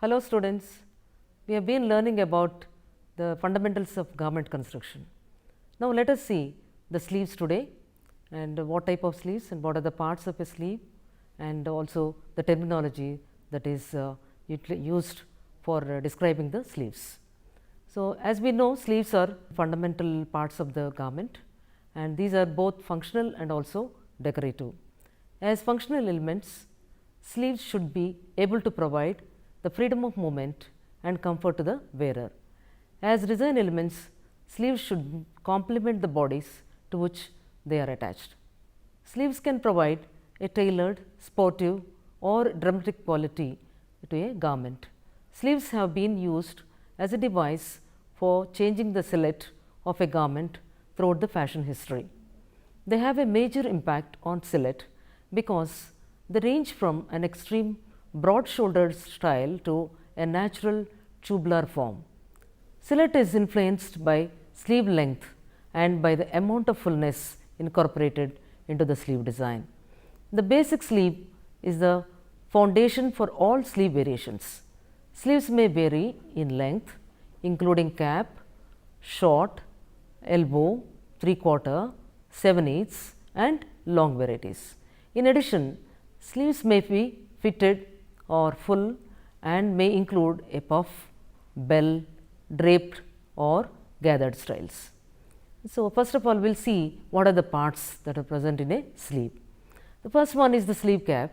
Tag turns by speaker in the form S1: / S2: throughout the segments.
S1: Hello students, we have been learning about the fundamentals of garment construction. Now let us see the sleeves today and what type of sleeves and what are the parts of a sleeve and also the terminology that is used for describing the sleeves. So as we know, sleeves are fundamental parts of the garment and these are both functional and also decorative. As functional elements, sleeves should be able to provide the freedom of movement and comfort to the wearer. As design elements, sleeves should complement the bodies to which they are attached. Sleeves can provide a tailored, sportive or dramatic quality to a garment. Sleeves have been used as a device for changing the silhouette of a garment throughout the fashion history. They have a major impact on silhouette because they range from an extreme broad shouldered style to a natural tubular form. Silhouette is influenced by sleeve length and by the amount of fullness incorporated into the sleeve design. The basic sleeve is the foundation for all sleeve variations. Sleeves may vary in length, including cap, short, elbow, 3/4, 7/8 and long varieties. In addition, sleeves may be fitted or full and may include a puff, bell, draped or gathered styles. So, first of all we will see what are the parts that are present in a sleeve. The first one is the sleeve cap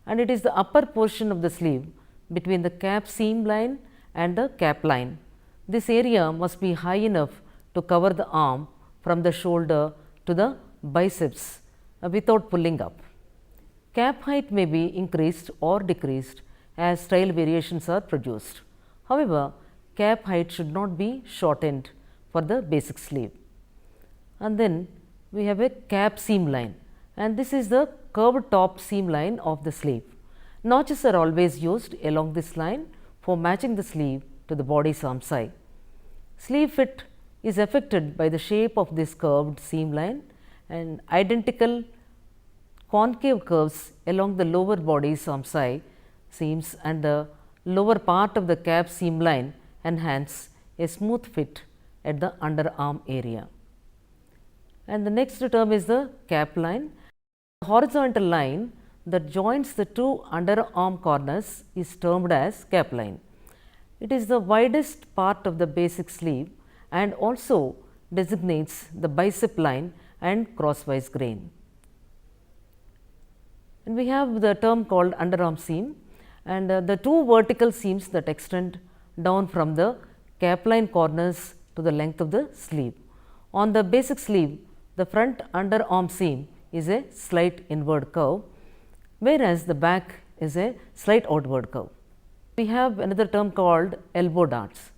S1: and it is the upper portion of the sleeve between the cap seam line and the cap line. This area must be high enough to cover the arm from the shoulder to the biceps without pulling up. Cap height may be increased or decreased as style variations are produced. However, cap height should not be shortened for the basic sleeve. And then we have a cap seam line and this is the curved top seam line of the sleeve. Notches are always used along this line for matching the sleeve to the body's arm side. Sleeve fit is affected by the shape of this curved seam line and identical concave curves along the lower body's arm side seams and the lower part of the cap seam line enhance a smooth fit at the underarm area. And the next term is the cap line. The horizontal line that joins the two underarm corners is termed as cap line. It is the widest part of the basic sleeve and also designates the bicep line and crosswise grain. And we have the term called underarm seam and the two vertical seams that extend down from the cap line corners to the length of the sleeve. On the basic sleeve, the front underarm seam is a slight inward curve, whereas the back is a slight outward curve. We have another term called elbow darts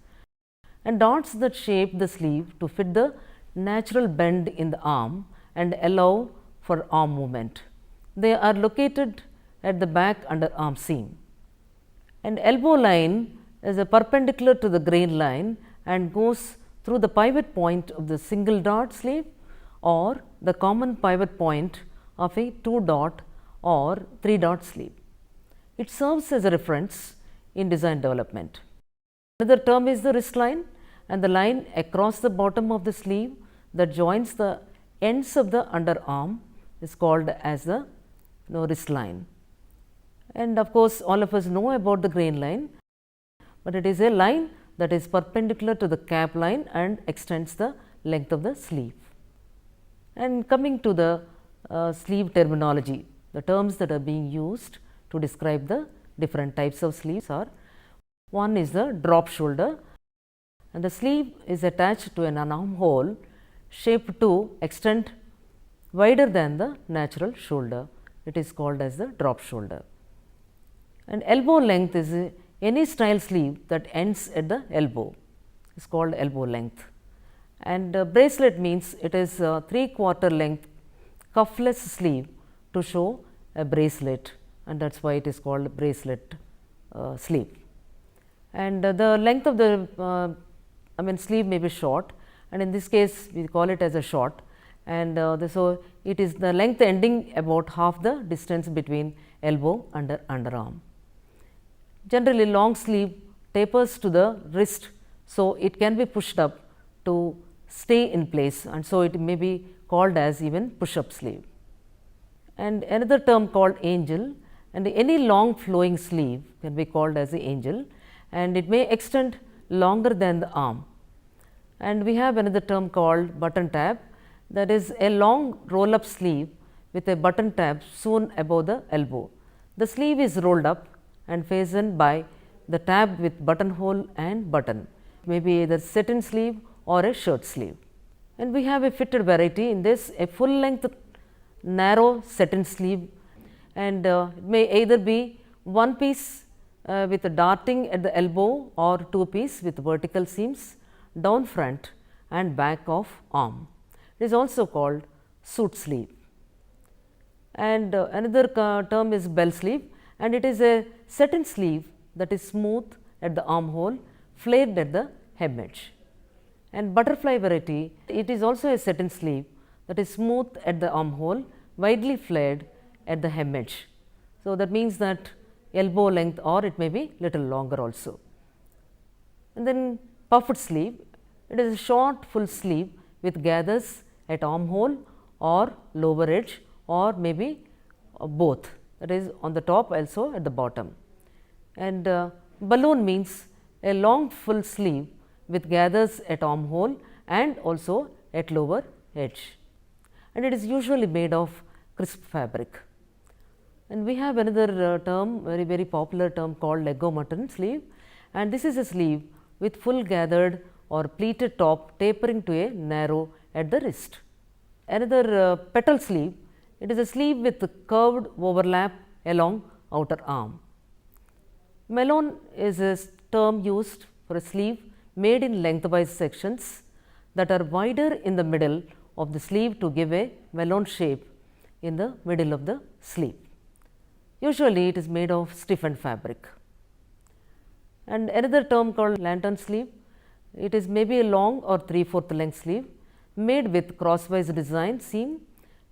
S1: and darts that shape the sleeve to fit the natural bend in the arm and allow for arm movement. They are located at the back underarm seam. And elbow line is a perpendicular to the grain line and goes through the pivot point of the single dot sleeve or the common pivot point of a 2-dot or 3-dot sleeve. It serves as a reference in design development. Another term is the wrist line and the line across the bottom of the sleeve that joins the ends of the underarm is called as the wrist line. And of course, all of us know about the grain line, but it is a line that is perpendicular to the cap line and extends the length of the sleeve. And coming to the sleeve terminology, the terms that are being used to describe the different types of sleeves are: one is the drop shoulder and the sleeve is attached to an armhole shaped to extend wider than the natural shoulder. It is called as the drop shoulder. And elbow length is any style sleeve that ends at the elbow is called elbow length. And bracelet means it is a 3/4 length cuffless sleeve to show a bracelet and that is why it is called bracelet sleeve. And the length of the sleeve may be short and in this case we call it as a short and so it is the length ending about half the distance between elbow and underarm. Generally long sleeve tapers to the wrist, so it can be pushed up to stay in place, and so it may be called as even push up sleeve. And another term called angel, and any long flowing sleeve can be called as the angel, and it may extend longer than the arm. And we have another term called button tab, that is a long roll up sleeve with a button tab sewn above the elbow. The sleeve is rolled up and fastened by the tab with buttonhole and button, maybe either satin sleeve or a shirt sleeve. And we have a fitted variety in this, a full length narrow satin sleeve, and it may either be one piece with a darting at the elbow or two piece with vertical seams down front and back of arm. It is also called suit sleeve. And another term is bell sleeve, and it is a satin sleeve that is smooth at the armhole, flared at the hem edge. And butterfly variety, it is also a satin sleeve that is smooth at the armhole, widely flared at the hem edge. So, that means that elbow length, or it may be little longer also. And then puffed sleeve, it is a short full sleeve with gathers at armhole or lower edge, or maybe both, that is on the top also at the bottom. And balloon means a long full sleeve with gathers at armhole and also at lower edge, and it is usually made of crisp fabric. And we have another term, very popular term called Lego mutton sleeve, and this is a sleeve with full gathered or pleated top tapering to a narrow at the wrist. Another petal sleeve, it is a sleeve with curved overlap along outer arm. Melon is a term used for a sleeve made in lengthwise sections that are wider in the middle of the sleeve to give a melon shape in the middle of the sleeve. Usually it is made of stiffened fabric. And another term called lantern sleeve, it is maybe a long or 3/4 length sleeve made with crosswise design seam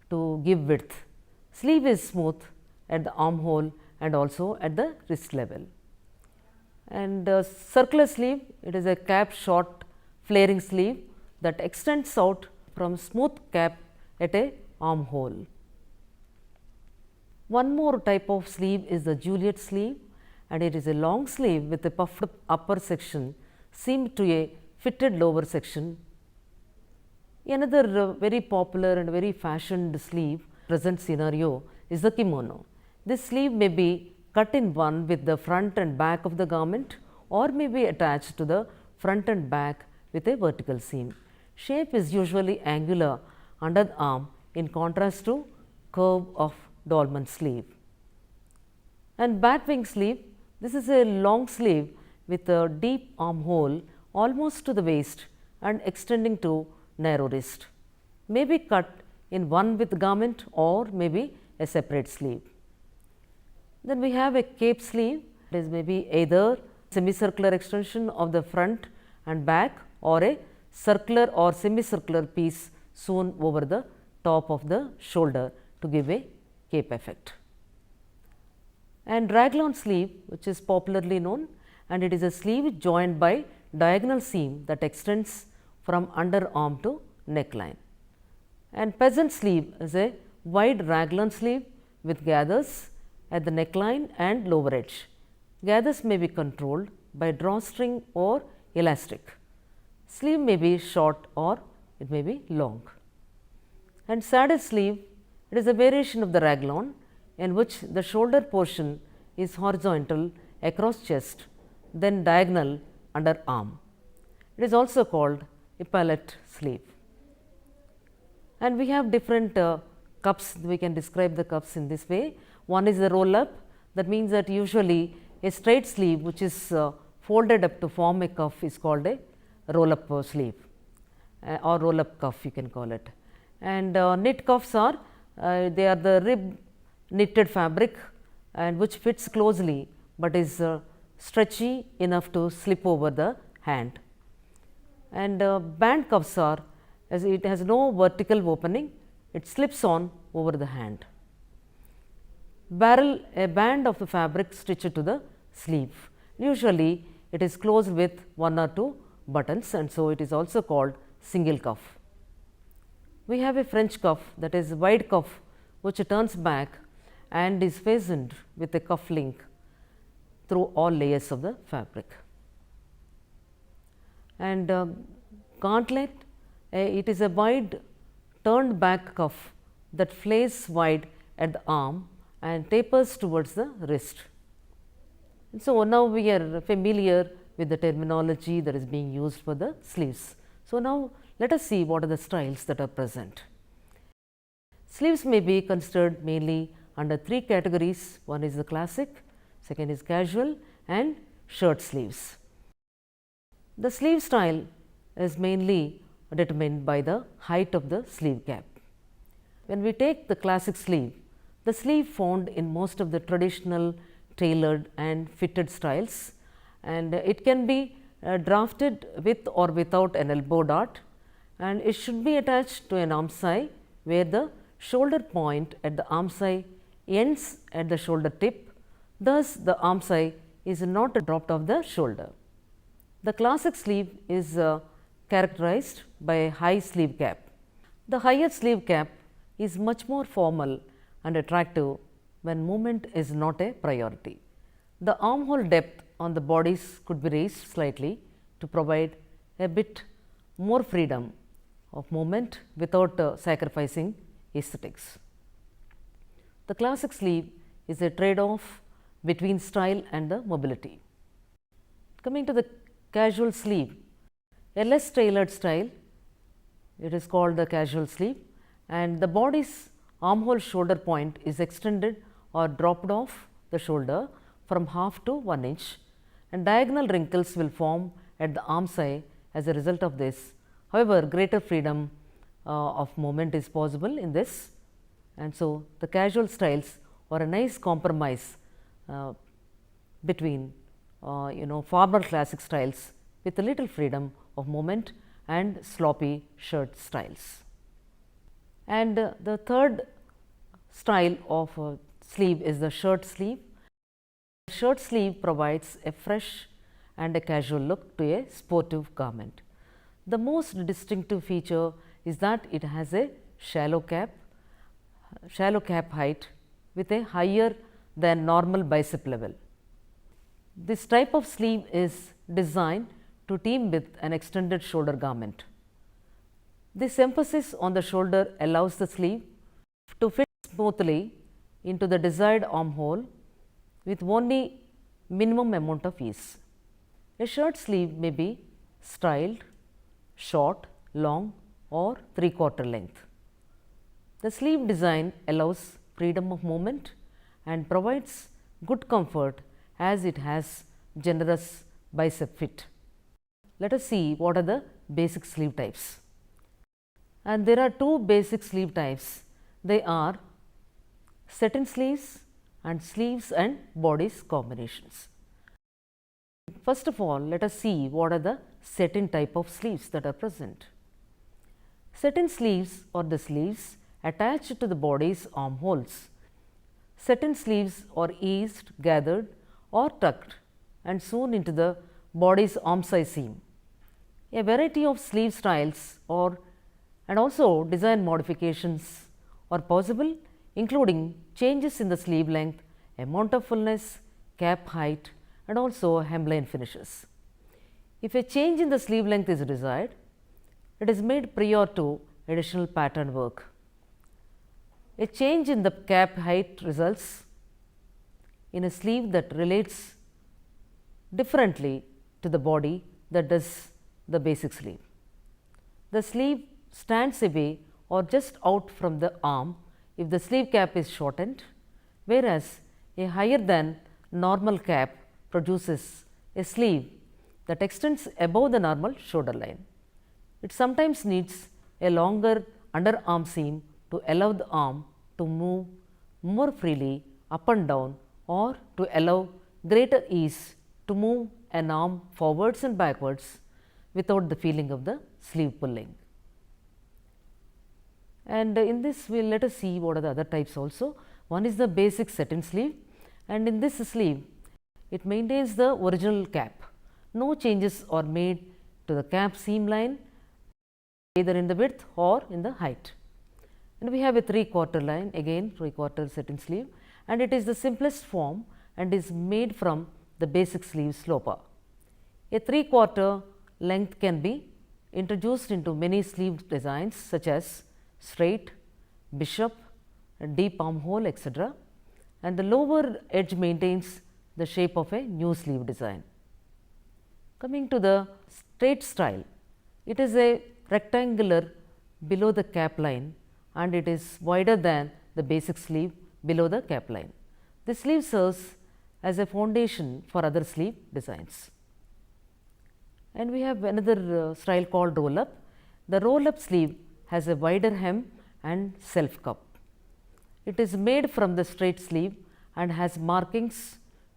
S1: to give width. Sleeve is smooth at the armhole and also at the wrist level. And circular sleeve, it is a cap short flaring sleeve that extends out from smooth cap at a armhole. One more type of sleeve is the Juliet sleeve, and it is a long sleeve with a puffed upper section seamed to a fitted lower section. Another very popular and very fashioned sleeve present scenario is the kimono. This sleeve may be cut in one with the front and back of the garment, or may be attached to the front and back with a vertical seam. Shape is usually angular under the arm in contrast to curve of dolman sleeve. And bat wing sleeve, this is a long sleeve with a deep armhole almost to the waist and extending to narrow wrist. May be cut in one with garment or may be a separate sleeve. Then we have a cape sleeve. It is maybe either semicircular extension of the front and back, or a circular or semicircular piece sewn over the top of the shoulder to give a cape effect. And raglan sleeve, which is popularly known, and it is a sleeve joined by diagonal seam that extends from underarm to neckline. And peasant sleeve is a wide raglan sleeve with gathers at the neckline and lower edge. Gathers may be controlled by drawstring or elastic. Sleeve may be short or it may be long. And saddle sleeve, it is a variation of the raglan in which the shoulder portion is horizontal across chest, then diagonal under arm. It is also called epaulette sleeve. And we have different cuffs. We can describe the cuffs in this way. One is the roll up, that means that usually a straight sleeve which is folded up to form a cuff is called a roll up sleeve or roll up cuff, you can call it. And knit cuffs are they are the rib knitted fabric and which fits closely, but is stretchy enough to slip over the hand. And band cuffs are, as it has no vertical opening, it slips on over the hand. Barrel, a band of the fabric stitched to the sleeve. Usually it is closed with 1 or 2 buttons, and so it is also called single cuff. We have a French cuff, that is wide cuff, which turns back and is fastened with a cuff link through all layers of the fabric. And gauntlet, it is a wide turned back cuff that flares wide at the arm and tapers towards the wrist. And so, now we are familiar with the terminology that is being used for the sleeves. So, now let us see what are the styles that are present. Sleeves may be considered mainly under 3 categories. One is the classic, second is casual, and shirt sleeves. The sleeve style is mainly determined by the height of the sleeve cap. When we take the classic sleeve, the sleeve found in most of the traditional tailored and fitted styles, and it can be drafted with or without an elbow dart, and it should be attached to an armscye where the shoulder point at the armscye ends at the shoulder tip. Thus, the armscye is not dropped off the shoulder. The classic sleeve is characterized by a high sleeve cap. The higher sleeve cap is much more formal and attractive when movement is not a priority. The armhole depth on the bodice could be raised slightly to provide a bit more freedom of movement without sacrificing aesthetics. The classic sleeve is a trade-off between style and the mobility. Coming to the casual sleeve, a less tailored style, it is called the casual sleeve, and the body's armhole shoulder point is extended or dropped off the shoulder from half to 1 inch, and diagonal wrinkles will form at the armscye as a result of this. However, greater freedom of movement is possible in this, and so the casual styles are a nice compromise between formal classic styles with a little freedom of movement and sloppy shirt styles. And the third style of sleeve is the shirt sleeve. Shirt sleeve provides a fresh and a casual look to a sportive garment. The most distinctive feature is that it has a shallow cap height with a higher than normal bicep level. This type of sleeve is designed to team with an extended shoulder garment. This emphasis on the shoulder allows the sleeve to fit smoothly into the desired armhole with only minimum amount of ease. A shirt sleeve may be styled short, long or 3/4 length. The sleeve design allows freedom of movement and provides good comfort as it has generous bicep fit. Let us see what are the basic sleeve types. And there are 2 basic sleeve types. They are satin sleeves and sleeves and bodice combinations. First of all, let us see what are the satin type of sleeves that are present. Satin sleeves are the sleeves attached to the body's armholes. Satin sleeves are eased, gathered or tucked and sewn into the body's armscye seam. A variety of sleeve styles and also design modifications are possible, including changes in the sleeve length, amount of fullness, cap height and also hemline finishes. If a change in the sleeve length is desired, it is made prior to additional pattern work. A change in the cap height results in a sleeve that relates differently to the body that does the basic sleeve. The sleeve stands away or just out from the arm if the sleeve cap is shortened, whereas a higher than normal cap produces a sleeve that extends above the normal shoulder line. It sometimes needs a longer underarm seam to allow the arm to move more freely up and down or to allow greater ease to move an arm forwards and backwards without the feeling of the sleeve pulling. And in this let us see what are the other types also. One is the basic satin sleeve, and in this sleeve It maintains the original cap. No changes are made to the cap seam line either in the width or in the height. And we have a 3/4 line, again 3/4 satin sleeve, and it is the simplest form and is made from the basic sleeve sloper. A 3/4 length can be introduced into many sleeve designs such as straight, bishop, deep armhole, etc., and the lower edge maintains the shape of a new sleeve design. Coming to the straight style, it is a rectangular below the cap line and it is wider than the basic sleeve below the cap line. This sleeve serves as a foundation for other sleeve designs. And we have another style called roll up. The roll up sleeve has a wider hem and self cup. It is made from the straight sleeve and has markings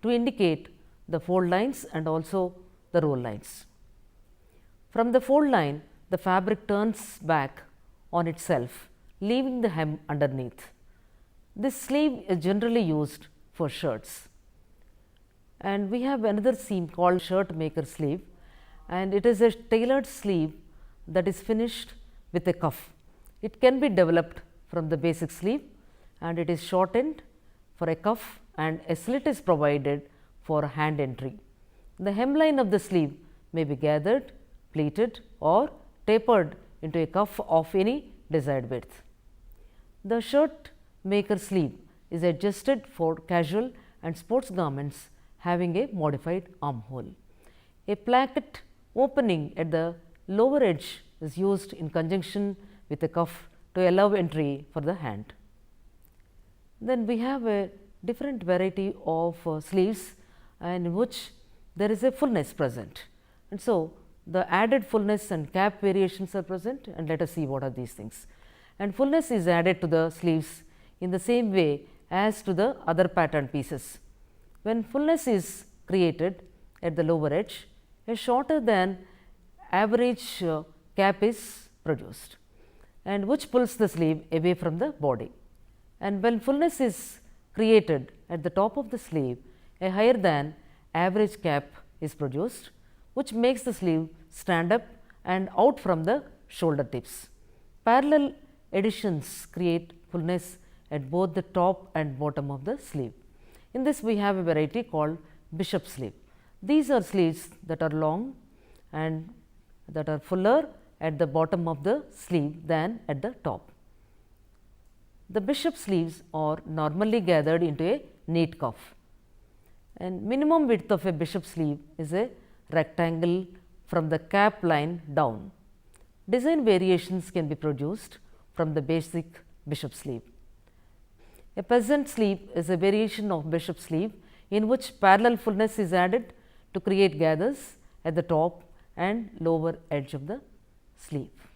S1: to indicate the fold lines and also the roll lines. From the fold line, the fabric turns back on itself, leaving the hem underneath. This sleeve is generally used for shirts. And we have another seam called shirt maker sleeve, and it is a tailored sleeve that is finished with a cuff. It can be developed from the basic sleeve and it is shortened for a cuff and a slit is provided for hand entry. The hemline of the sleeve may be gathered, pleated or tapered into a cuff of any desired width. The shirt maker sleeve is adjusted for casual and sports garments having a modified armhole. A placket opening at the lower edge is used in conjunction with a cuff to allow entry for the hand. Then we have a different variety of sleeves and in which there is a fullness present, and so the added fullness and cap variations are present, and let us see what are these things. And fullness is added to the sleeves in the same way as to the other pattern pieces. When fullness is created at the lower edge, a shorter than average cap is produced, and which pulls the sleeve away from the body. And when fullness is created at the top of the sleeve, a higher than average cap is produced, which makes the sleeve stand up and out from the shoulder tips. Parallel additions create fullness at both the top and bottom of the sleeve. In this we have a variety called bishop sleeve. These are sleeves that are long and that are fuller at the bottom of the sleeve than at the top. The bishop sleeves are normally gathered into a neat cuff, and minimum width of a bishop sleeve is a rectangle from the cap line down. Design variations can be produced from the basic bishop sleeve. A peasant sleeve is a variation of bishop sleeve in which parallel fullness is added to create gathers at the top and lower edge of the sleeve.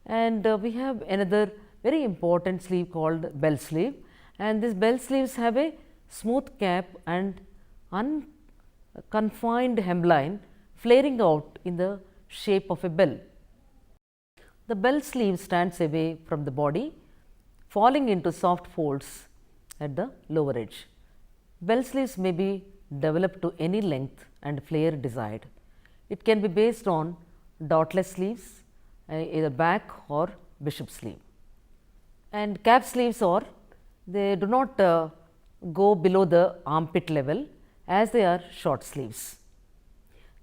S1: And we have another very important sleeve called bell sleeve, and these bell sleeves have a smooth cap and unconfined hemline flaring out in the shape of a bell. The bell sleeve stands away from the body, falling into soft folds at the lower edge. Bell sleeves may be developed to any length and flare desired. It can be based on dotless sleeves, either back or bishop sleeve. And cap sleeves they do not go below the armpit level as they are short sleeves.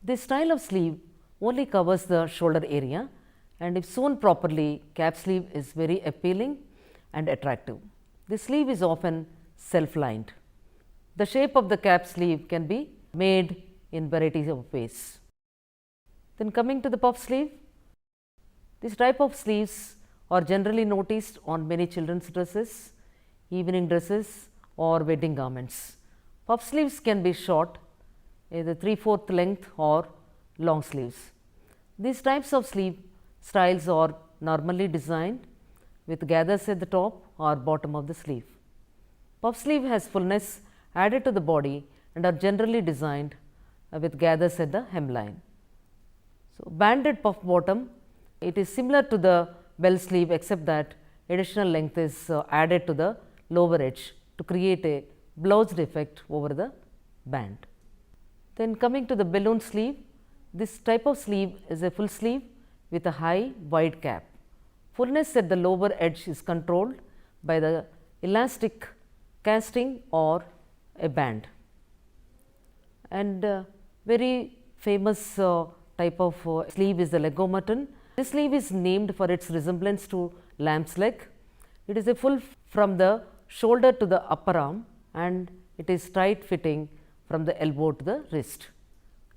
S1: This style of sleeve only covers the shoulder area, and if sewn properly, cap sleeve is very appealing and attractive. The sleeve is often self-lined. The shape of the cap sleeve can be made in varieties of ways. Then coming to the puff sleeve, this type of sleeves are generally noticed on many children's dresses, evening dresses or wedding garments. Puff sleeves can be short, either 3/4 length or long sleeves. These types of sleeve styles are normally designed with gathers at the top or bottom of the sleeve. Puff sleeve has fullness added to the body and are generally designed with gathers at the hemline. So, banded puff bottom, it is similar to the bell sleeve except that additional length is added to the lower edge to create a bloused effect over the band. Then coming to the balloon sleeve, this type of sleeve is a full sleeve with a high wide cap. Fullness at the lower edge is controlled by the elastic casting or a band. And very famous type of sleeve is the legometon. This sleeve is named for its resemblance to lamb's leg. It is a full from the shoulder to the upper arm and it is tight fitting from the elbow to the wrist.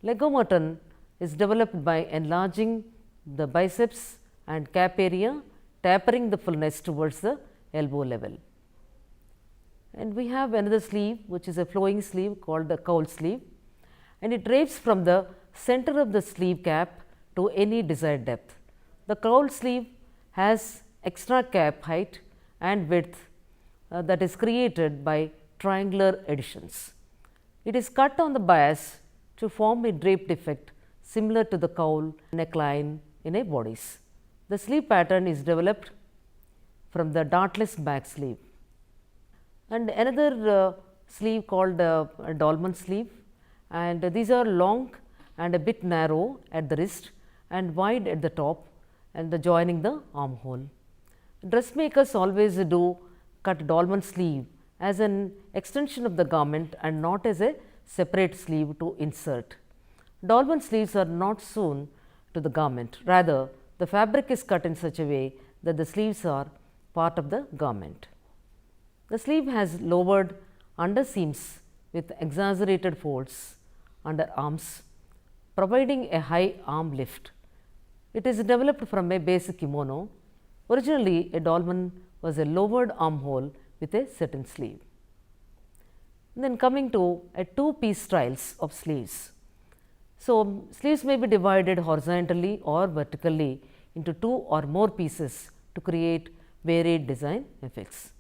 S1: Legometon is developed by enlarging the biceps and cap area, tapering the fullness towards the elbow level. And we have another sleeve which is a flowing sleeve called the cowl sleeve, and it drapes from the center of the sleeve cap to any desired depth. The cowl sleeve has extra cap height and width that is created by triangular additions. It is cut on the bias to form a draped effect similar to the cowl neckline in a bodice. The sleeve pattern is developed from the dartless back sleeve. And another sleeve called a dolman sleeve, and these are long and a bit narrow at the wrist and wide at the top and joining the armhole. Dressmakers always do cut dolman sleeve as an extension of the garment and not as a separate sleeve to insert. Dolman sleeves are not sewn to the garment, rather the fabric is cut in such a way that the sleeves are part of the garment. The sleeve has lowered under seams with exaggerated folds under arms, providing a high arm lift. It is developed from a basic kimono. Originally, a dolman was a lowered armhole with a satin sleeve. And then coming to a two-piece styles of sleeves. So, sleeves may be divided horizontally or vertically into two or more pieces to create varied design effects.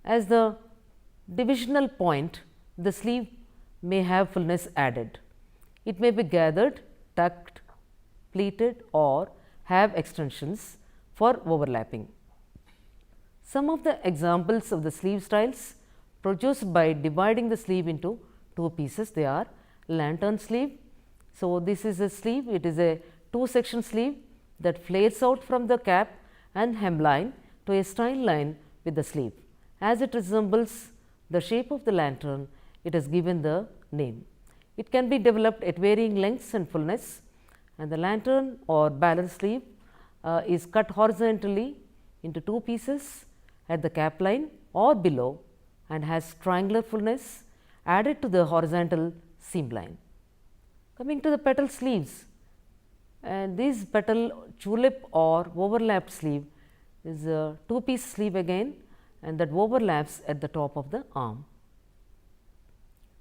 S1: As the divisional point, the sleeve may have fullness added. It may be gathered, tucked, pleated or have extensions for overlapping. Some of the examples of the sleeve styles produced by dividing the sleeve into two pieces, they are lantern sleeve. So, this is a sleeve, it is a two section sleeve that flares out from the cap and hemline to a style line with the sleeve. As it resembles the shape of the lantern, it is given the name. It can be developed at varying lengths and fullness, and the lantern or barrel sleeve is cut horizontally into two pieces at the cap line or below and has triangular fullness added to the horizontal seam line. Coming to the petal sleeves, and this petal tulip or overlapped sleeve is a two-piece sleeve again, and that overlaps at the top of the arm.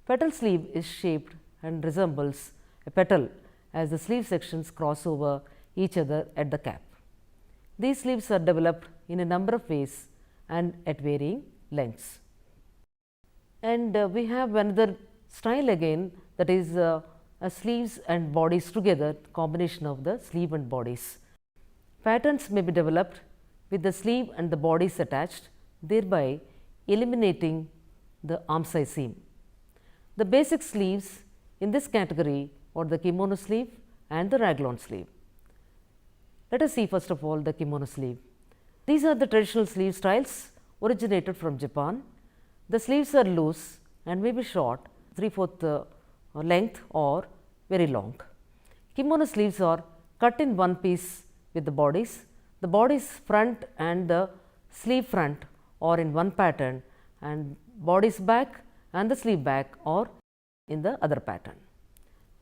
S1: Petal sleeve is shaped and resembles a petal as the sleeve sections cross over each other at the cap. These sleeves are developed in a number of ways and at varying lengths. And we have another style again, that is sleeves and bodies together, combination of the sleeve and bodies. Patterns may be developed with the sleeve and the bodies attached, thereby eliminating the arm size seam. The basic sleeves in this category are the kimono sleeve and the raglan sleeve. Let us see first of all the kimono sleeve. These are the traditional sleeve styles originated from Japan. The sleeves are loose and may be short, 3/4 length or very long. Kimono sleeves are cut in one piece with the bodies. The bodies front and the sleeve front are in one pattern, and bodies back and the sleeve back are in the other pattern.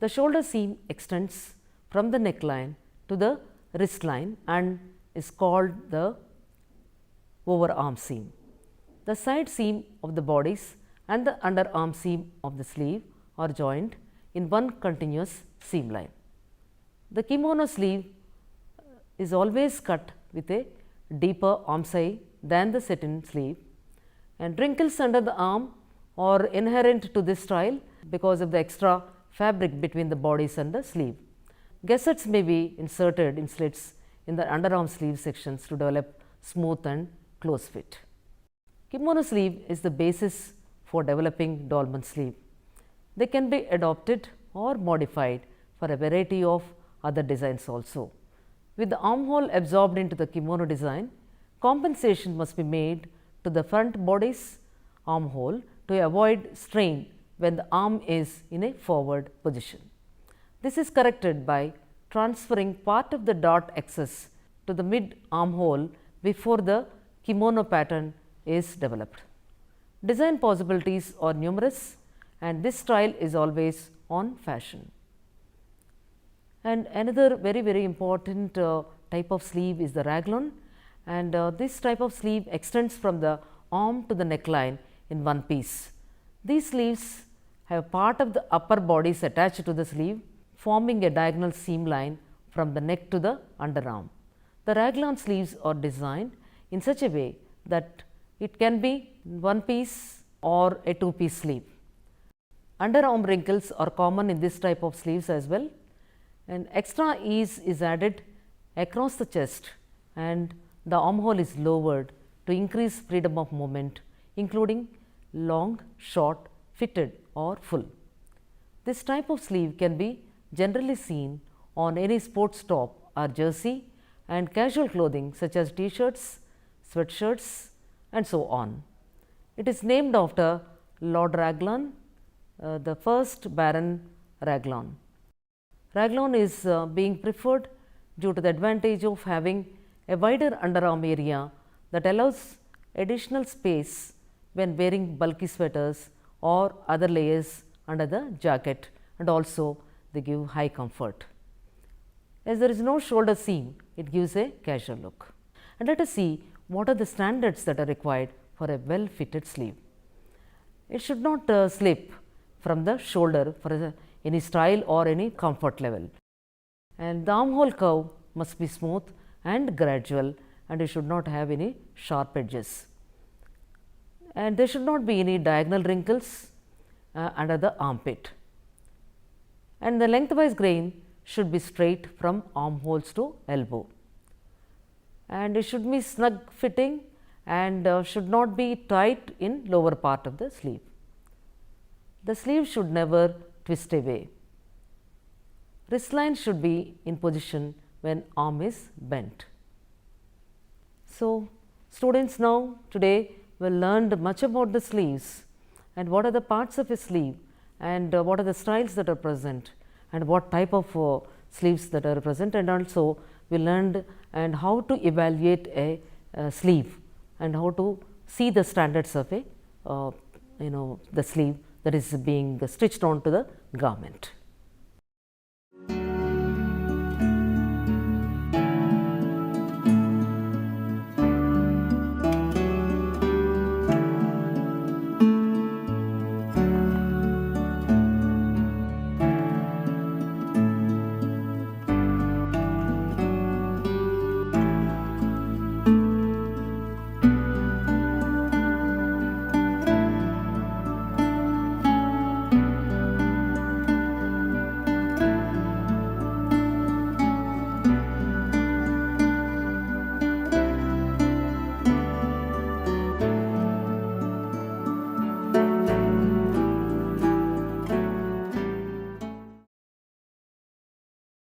S1: The shoulder seam extends from the neckline to the wrist line and is called the overarm seam. The side seam of the bodies and the underarm seam of the sleeve are joined in one continuous seam line. The kimono sleeve is always cut with a deeper arm side than the satin sleeve, and wrinkles under the arm are inherent to this style because of the extra fabric between the bodies and the sleeve. Gussets may be inserted in slits in the underarm sleeve sections to develop smooth and close fit. Kimono sleeve is the basis for developing dolman sleeve. They can be adopted or modified for a variety of other designs also. With the armhole absorbed into the kimono design, compensation must be made to the front body's armhole to avoid strain when the arm is in a forward position. This is corrected by transferring part of the dart excess to the mid armhole before the kimono pattern is developed. Design possibilities are numerous and this style is always on fashion. And another very important type of sleeve is the raglan, and this type of sleeve extends from the arm to the neckline in one piece. These sleeves have part of the upper bodies attached to the sleeve, forming a diagonal seam line from the neck to the underarm. The raglan sleeves are designed in such a way that it can be one piece or a two piece sleeve. Underarm wrinkles are common in this type of sleeves as well, and extra ease is added across the chest and the armhole is lowered to increase freedom of movement, including long, short, fitted or full. This type of sleeve can be generally seen on any sports top or jersey and casual clothing such as t-shirts, sweatshirts and so on. It is named after Lord Raglan, the first Baron Raglan. Raglan is being preferred due to the advantage of having a wider underarm area that allows additional space when wearing bulky sweaters or other layers under the jacket, and also they give high comfort. As there is no shoulder seam, it gives a casual look. And let us see what are the standards that are required for a well fitted sleeve. It should not slip from the shoulder for any style or any comfort level, and the armhole curve must be smooth and gradual, and it should not have any sharp edges, and there should not be any diagonal wrinkles under the armpit, and the lengthwise grain should be straight from armholes to elbow, and it should be snug fitting and should not be tight in lower part of the sleeve. The sleeve should never twist away. Wrist line should be in position when arm is bent. So, students, now today we learned much about the sleeves and what are the parts of a sleeve and what are the styles that are present and what type of sleeves that are present, and also we learned and how to evaluate a sleeve and how to see the standards of a the sleeve that is being stitched onto the garment.